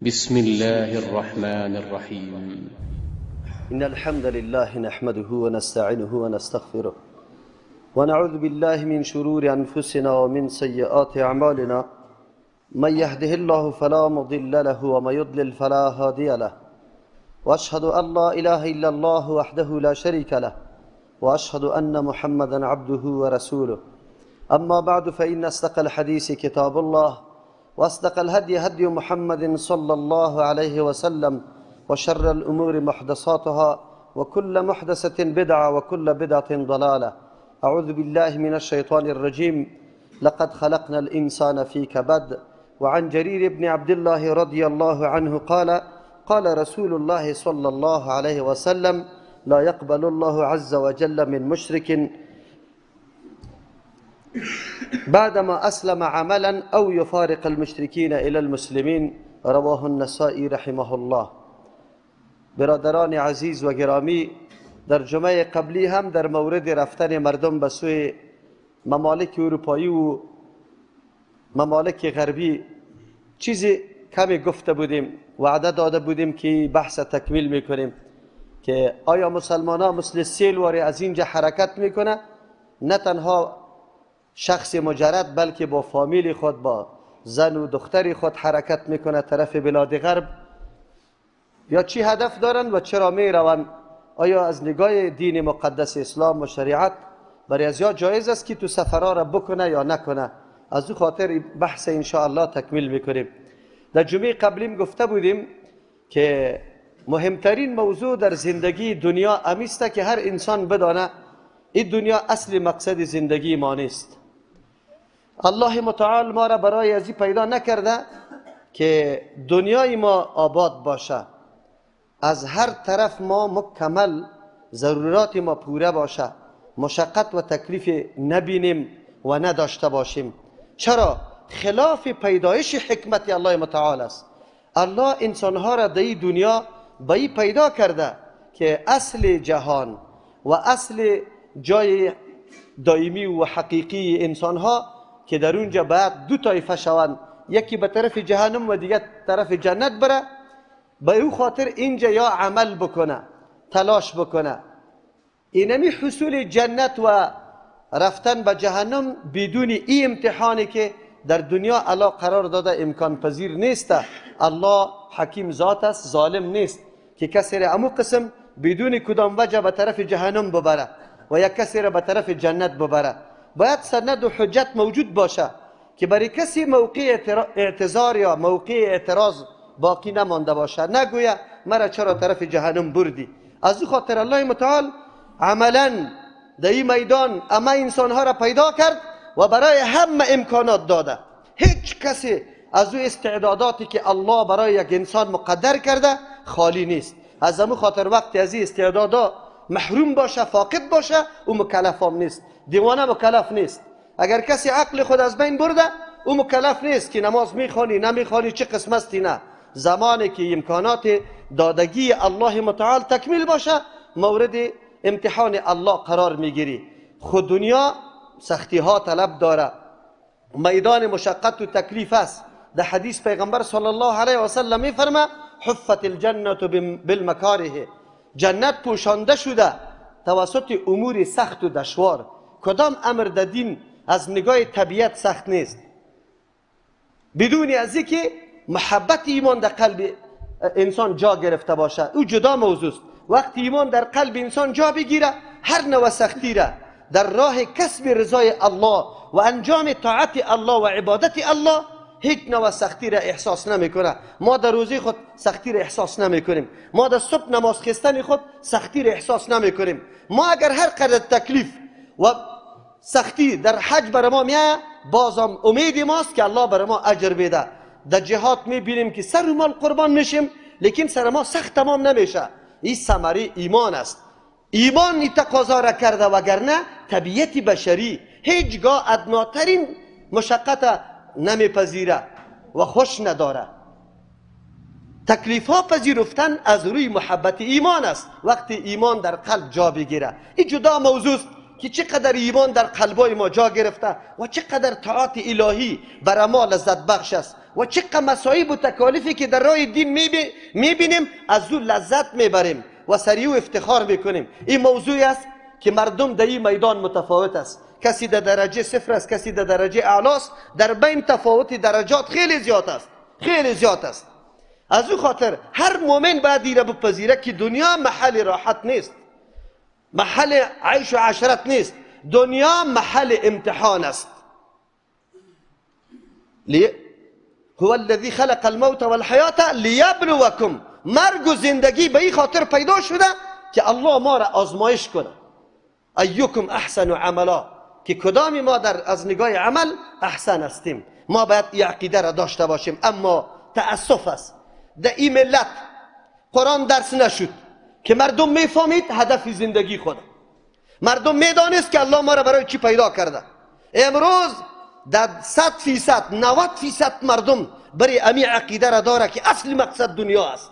بسم الله الرحمن الرحيم. إن الحمد لله نحمده ونستعينه ونستغفره ونعوذ بالله من شرور أنفسنا ومن سيئات أعمالنا. من يهده الله فلا مضل له ومن يضلل فلا هادي له، وأشهد أن لا إله إلا الله وحده لا شريك له، وأشهد أن محمدا عبده ورسوله. أما بعد، فإن أصدق الحديث كتاب الله، وأصدق الهدي هدي محمد صلى الله عليه وسلم، وشر الأمور محدثاتها، وكل محدثة بدعة، وكل بدعة ضلالة. أعوذ بالله من الشيطان الرجيم. لقد خلقنا الإنسان في كبد. وعن جرير بن عبد الله رضي الله عنه قال: قال رسول الله صلى الله عليه وسلم: لا يقبل الله عز وجل من مشرك بعدما أسلم عملا أو يفارق المشركين إلى المسلمين. رواه النسائي رحمه الله. برادران عزیز و گرامی، در جمعه قبلی هم در مورد رفتن مردم به سوی ممالک اروپایی و ممالک غربی چیزی کمی گفته بودیم، وعده داده بودیم که بحث تکمیل میکنیم که آیا مسلمان ها مثل سیل واری از اینجا حرکت میکنه، نه تنها شخص مجرد بلکه با فامیل خود، با زن و دختری خود حرکت میکنه طرف بلاد غرب، یا چی هدف دارن و چرا میروند؟ آیا از نگاه دین مقدس اسلام و شریعت برای ازیا جایز است که تو سفرها را بکنه یا نکنه؟ از او خاطر بحث انشاءالله تکمیل میکنیم. در جمعه قبلیم گفته بودیم که مهمترین موضوع در زندگی دنیا امیسته که هر انسان بدانه این دنیا اصل مقصد زندگی ما نیست. الله متعال ما را برای ازی پیدا نکرده که دنیای ما آباد باشه، از هر طرف ما مکمل ضرورات ما پوره باشه، مشقت و تکلیف نبینیم و نداشته باشیم. چرا؟ خلاف پیدایش حکمت الله متعال است. الله انسانها را در این دنیا به این پیدا کرده که اصل جهان و اصل جای دائمی و حقیقی انسانها که در اونجا باید دو طایفه شوند، یکی به طرف جهنم و دیگر طرف جنت بره. به او خاطر اینجا یا عمل بکنه، تلاش بکنه. اینمی حصول جنت و رفتن به جهنم بدون این امتحانی که در دنیا الله قرار داده امکان پذیر نیست. الله حکیم ذات است، ظالم نیست که کسی را امو قسم بدون کدام وجه به طرف جهنم ببره و یک کسی را به طرف جنت ببره. باید سند و حجت موجود باشه که برای کسی موقع اعتذار یا موقع اعتراض باقی نمانده باشه، نگویه مرا چرا طرف جهنم بردی. از او خاطر الله متعال عملا در این میدان اما انسانها را پیدا کرد و برای همه امکانات داده. هیچ کسی از او استعداداتی که الله برای یک انسان مقدر کرده خالی نیست. از امو خاطر وقتی از این استعدادا محروم باشه، فاقد باشه، او مکلف هم نیست. دیوانه مکلف نیست. اگر کسی عقل خود از بین برده او مکلف نیست که نماز میخوانی نمیخوانی چه قسم استی. نه، زمانی که امکانات دادگی الله متعال تکمیل باشه مورد امتحان الله قرار میگیری. خود دنیا سختی ها طلب داره، میدان مشقت و تکلیف است. در حدیث پیغمبر صلی الله علیه و سلم میفرمه: حفت الجنة بالمکاره. جنت پوشانده شده توسط امور سخت و دشوار. کدام امر در دین از نگاه طبیعت سخت نیست بدون از اینکه محبت ایمان در قلب انسان جا گرفته باشه. او جدا موضوع است. وقتی ایمان در قلب انسان جا بگیره، هر نوع سختی را در راه کسب رضای الله و انجام طاعت الله و عبادت الله هیچ نوع سختی را احساس نمیکنه. ما در روزی خود سختی را احساس نمیکنیم، ما در صبح نماز خواستن خود سختی را احساس نمیکنیم. ما اگر هر قدر تکلیف و سختی در حج بر ما میاد، بازم امید ماست که الله بر ما اجر بده. در جهاد میبینیم که سر و مال قربان میشیم لیکن سر ما سخت تمام نمیشه. این ثمره ایمان است. ایمان این تقاضا را کرده، وگرنه طبیعت بشری هیچگاه ادناترین مشقت نمیپذیره و خوش نداره. تکلیف ها پذیرفتن از روی محبت ایمان است. وقتی ایمان در قلب جا بگیره، این جدا موضوع است که چقدر ایمان در قلبای ما جا گرفته و چقدر طاعت الهی بر ما لذت بخش است و چقدر مصائب و تکالیفی که در راه دین میبینیم از او لذت میبریم و سریع و افتخار میکنیم. این موضوعی است که مردم در این میدان متفاوت است. کسی در درجه صفر است، کسی در درجه اعلاست. در بین تفاوت درجات خیلی زیاد است، خیلی زیاد است. از او خاطر هر مومن باید این را بپذیره که دنیا محل راحت نیست، محل عیش و عشرت نیست. دنیا محل امتحان است. هو الذی خلق الموت والحیات لیبلوکم. مرگ و زندگی به این خاطر پیدا شده که الله ما را آزمایش کنه. ایکم احسن عملا، که کدام ما از نگاه عمل احسن هستیم. ما باید این عقیده را داشته باشیم. اما تأسف است در این ملت قرآن درس نشد که مردم میفهمید هدف زندگی خود. مردم میدانست که الله ما را برای چی پیدا کرده. امروز در 100% 90% مردم برای امی عقیده را داره که اصل مقصد دنیا است.